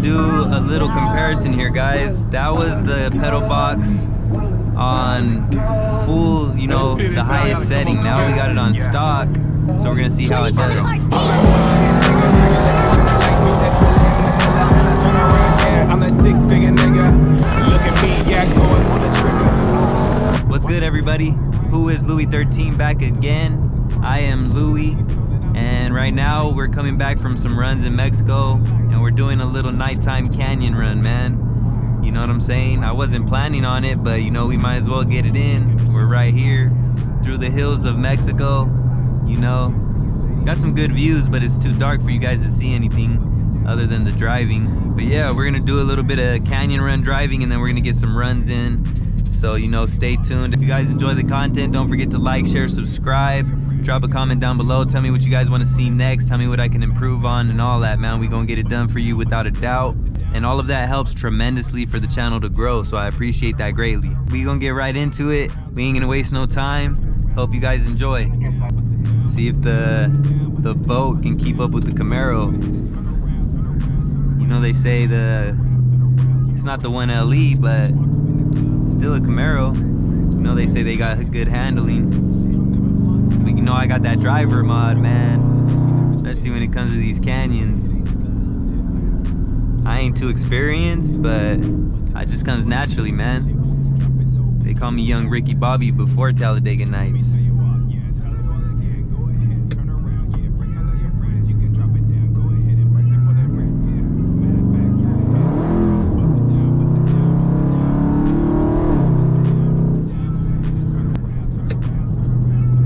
do a little comparison here, guys. That was the pedal box on full, you know, the highest setting. Now we got it on stock, so we're gonna see how it does. What's good, everybody? Who is LouieXIII back again? I am Louie, and right now we're coming back from some runs in Mexico, and we're doing a little nighttime canyon run, man. You know what I'm saying? I wasn't planning on it, but you know, we might as well get it in. We're right here through the hills of Mexico. You know, got some good views, but it's too dark for you guys to see anything other than the driving. But yeah, we're gonna do a little bit of canyon run driving, and then we're gonna get some runs in. So, you know, stay tuned. If you guys enjoy the content, don't forget to like, share, subscribe. Drop a comment down below. Tell me what you guys want to see next. Tell me what I can improve on and all that, man. We're gonna get it done for you without a doubt. And all of that helps tremendously for the channel to grow, so I appreciate that greatly. We gonna get right into it. We ain't gonna waste no time. Hope you guys enjoy. See if the boat can keep up with the Camaro. You know, they say it's not the 1LE, but still a Camaro. You know, they say they got good handling. But you know, I got that driver mod, man. Especially when it comes to these canyons. I ain't too experienced, but it just comes naturally, man. They call me Young Ricky Bobby before Talladega Nights.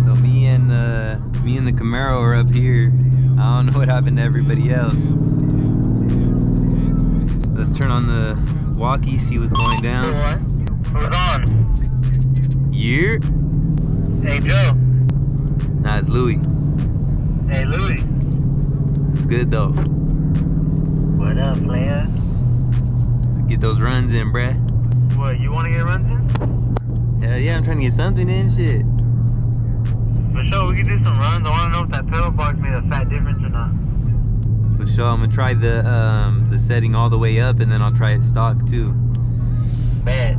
So me and the Camaro are up here. I don't know what happened to everybody else. Let's turn on the walkie, see what's going down. Who's on? Yeah. Hey, Joe. Nah, it's Louie. Hey, Louie. It's good though. What up, player? Get those runs in, bruh. What, you want to get runs in? Hell yeah, I'm trying to get something in, shit. For sure, we can do some runs. I want to know if that pedal box made a fat difference or not. For sure, I'm gonna try the setting all the way up, and then I'll try it stock too. Bad.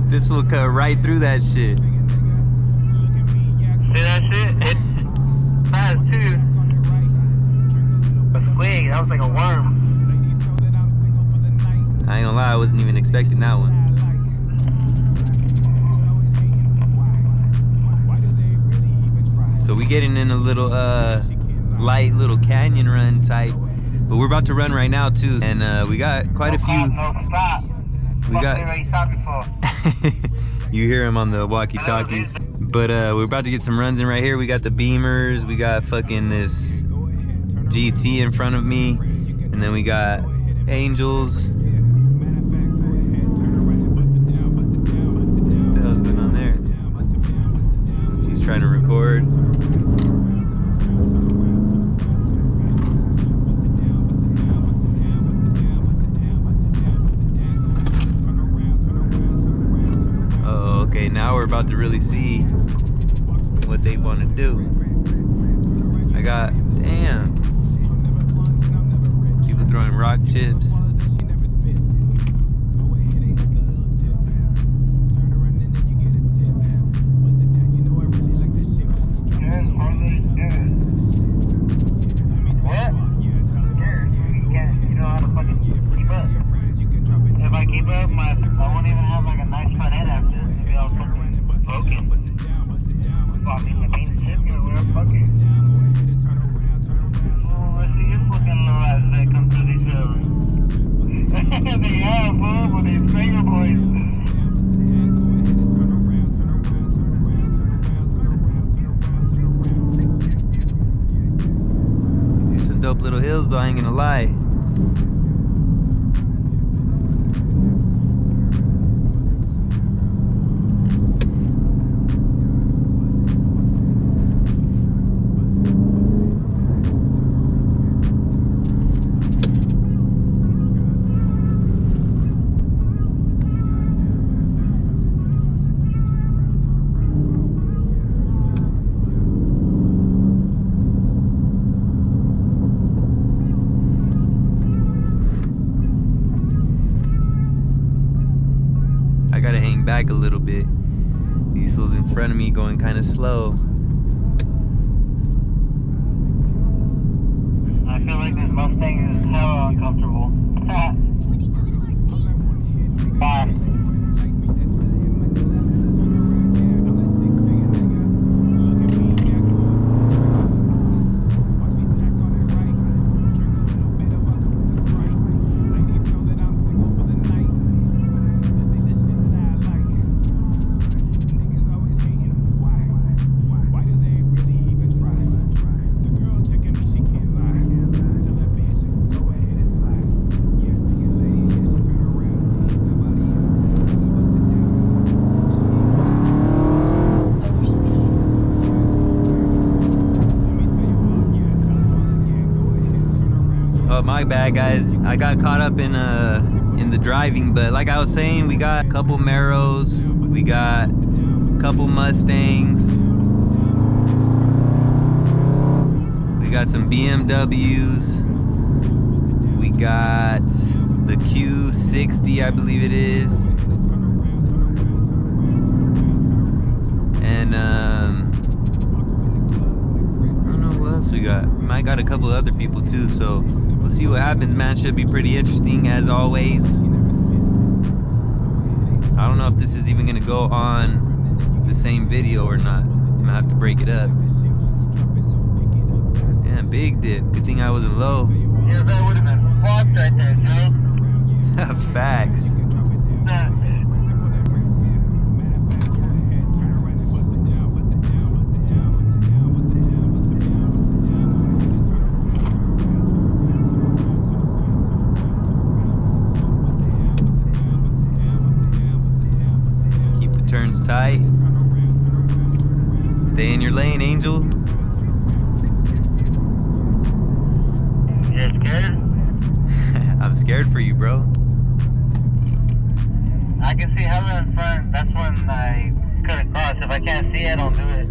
This will cut right through that shit. See that shit? It fast too. A swing, that was like a worm. I ain't gonna lie, I wasn't even expecting that one. So we getting in a little light little canyon run type, but we're about to run right now too, and we got quite a few. No stop. We got. You hear him on the walkie-talkies. But we're about to get some runs in right here. We got the Beamers, we got fucking this GT in front of me, and then we got Angels. What the hell's going on there? She's trying to record. Okay, now we're about to really see what they want to do. I got, damn, people throwing rock chips. If I keep up, I won't even have like a nice front end after. Maybe I'll fucking broken. Well, I mean, the main ship, we're fucking. Oh, let's see your fucking little ass that come through these hills. They have, fool, for these finger boys. There's some dope little hills though, I ain't gonna lie. gotta hang back a little bit. These fools in front of me going kind of slow. I feel like this Mustang is hella uncomfortable. Bye. My bad, guys. I got caught up in the driving, but like I was saying, we got a couple Camaros, we got a couple Mustangs, we got some BMWs, we got the Q60, I believe it is, and I don't know what else we got. We might got a couple other people too, so we'll see what happens, man. Should be pretty interesting as always. I don't know if this is even gonna go on the same video or not. I'm gonna have to break it up. Damn, big dip. Good thing I wasn't low. Yeah, that would have been fucked right there, Joe. Facts. Tight. Stay in your lane, Angel. You're scared? I'm scared for you, bro. I can see hella in front. That's when I couldn't cross. If I can't see it, I don't do it.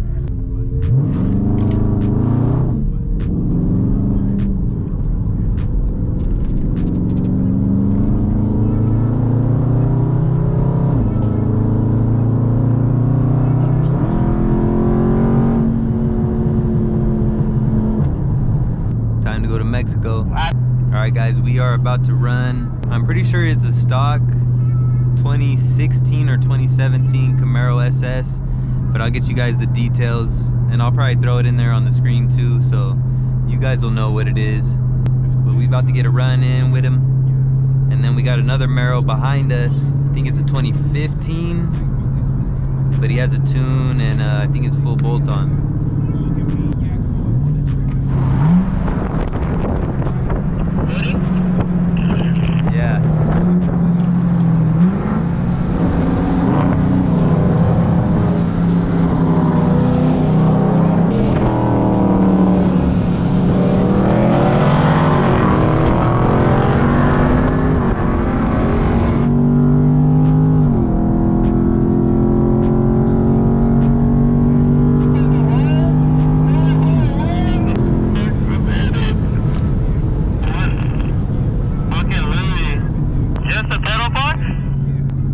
Mexico. Alright guys, we are about to run. I'm pretty sure it's a stock 2016 or 2017 Camaro SS, but I'll get you guys the details and I'll probably throw it in there on the screen too, so you guys will know what it is. But we about to get a run in with him, and then we got another Camaro behind us. I think it's a 2015, but he has a tune and I think it's full bolt on. Yeah.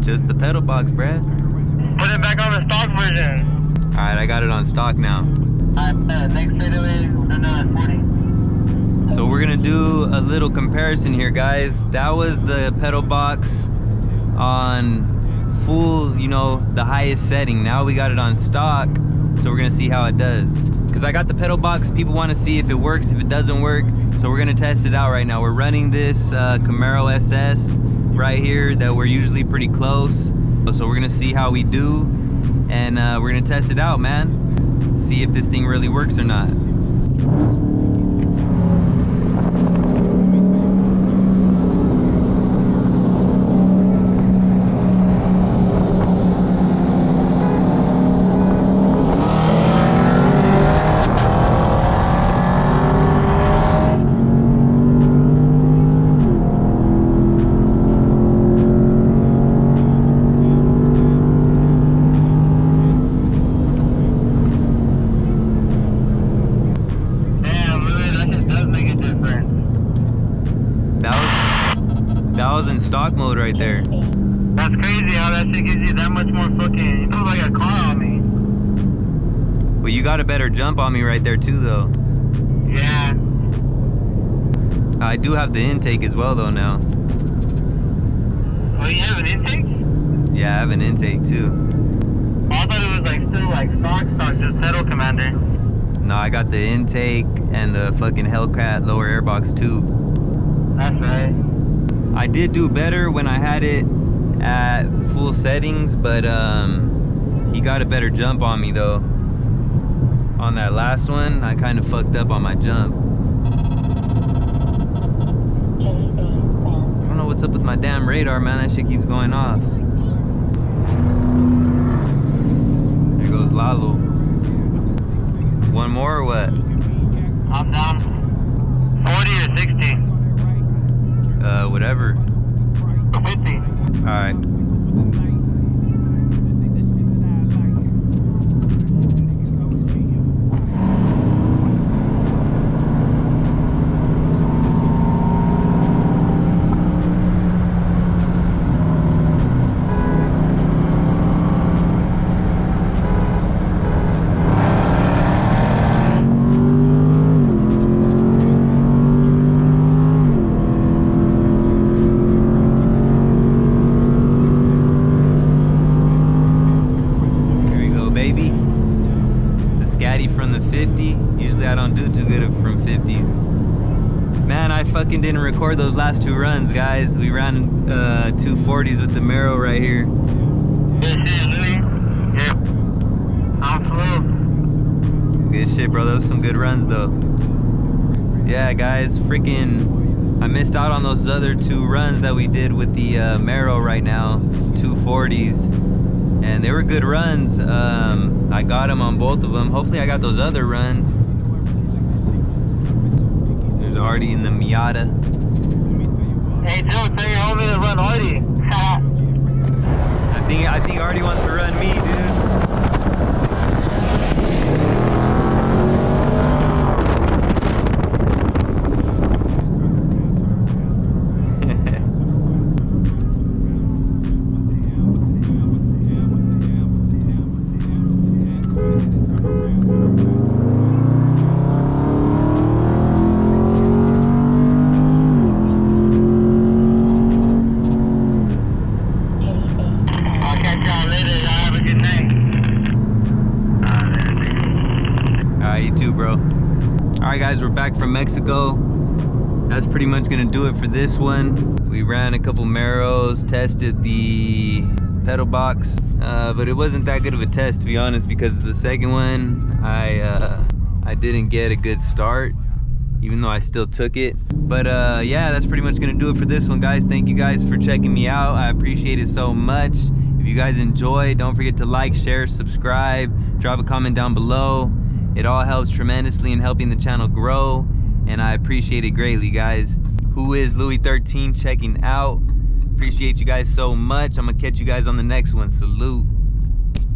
Just the pedal box, Brad. Put it back on the stock version. Alright, I got it on stock now. Next straightaway, we're done at 40. So we're gonna do a little comparison here, guys. That was the pedal box on full, you know, the highest setting. Now we got it on stock, so we're gonna see how it does. Because I got the pedal box, people want to see if it works, if it doesn't work. So we're gonna test it out right now. We're running this Camaro SS right here that we're usually pretty close. So we're gonna see how we do, and we're gonna test it out, man. See if this thing really works or not. crazy how that shit gives you that much more fucking. You put like a car on me. Well, you got a better jump on me right there too, though. Yeah. I do have the intake as well, though, now. Oh, you have an intake? Yeah, I have an intake too. Oh, I thought it was like still like stock, just pedal commander. No, I got the intake and the fucking Hellcat lower airbox tube. That's right. I did do better when I had it at full settings, but he got a better jump on me though. On that last one, I kind of fucked up on my jump. I don't know what's up with my damn radar, man. That shit keeps going off. There goes Lalo. One more or what? I'm down. 40 or 60? Whatever. 50. Alright. From the 50. Usually I don't do too good from 50s. Man, I fucking didn't record those last two runs, guys. We ran 240s with the Camaro right here. Good shit, Louie. Yeah. I'm slow. Good shit, bro. Those were some good runs, though. Yeah, guys, freaking, I missed out on those other two runs that we did with the Camaro right now, 240s. And they were good runs. I got them on both of them. Hopefully I got those other runs. There's Artie in the Miata. Hey, Joe, tell your homie to run Artie. I think Artie wants to run me, dude. Alright guys, we're back from Mexico. That's pretty much gonna do it for this one. We ran a couple Maros, tested the pedal box, but it wasn't that good of a test, to be honest, because the second one I didn't get a good start, even though I still took it. But yeah, that's pretty much gonna do it for this one, guys. Thank you guys for checking me out. I appreciate it so much. If you guys enjoy, don't forget to like, share, subscribe, drop a comment down below. It all helps tremendously in helping the channel grow, and I appreciate it greatly, guys. Who is LouieXIII checking out? Appreciate you guys so much. I'm gonna catch you guys on the next one. Salute.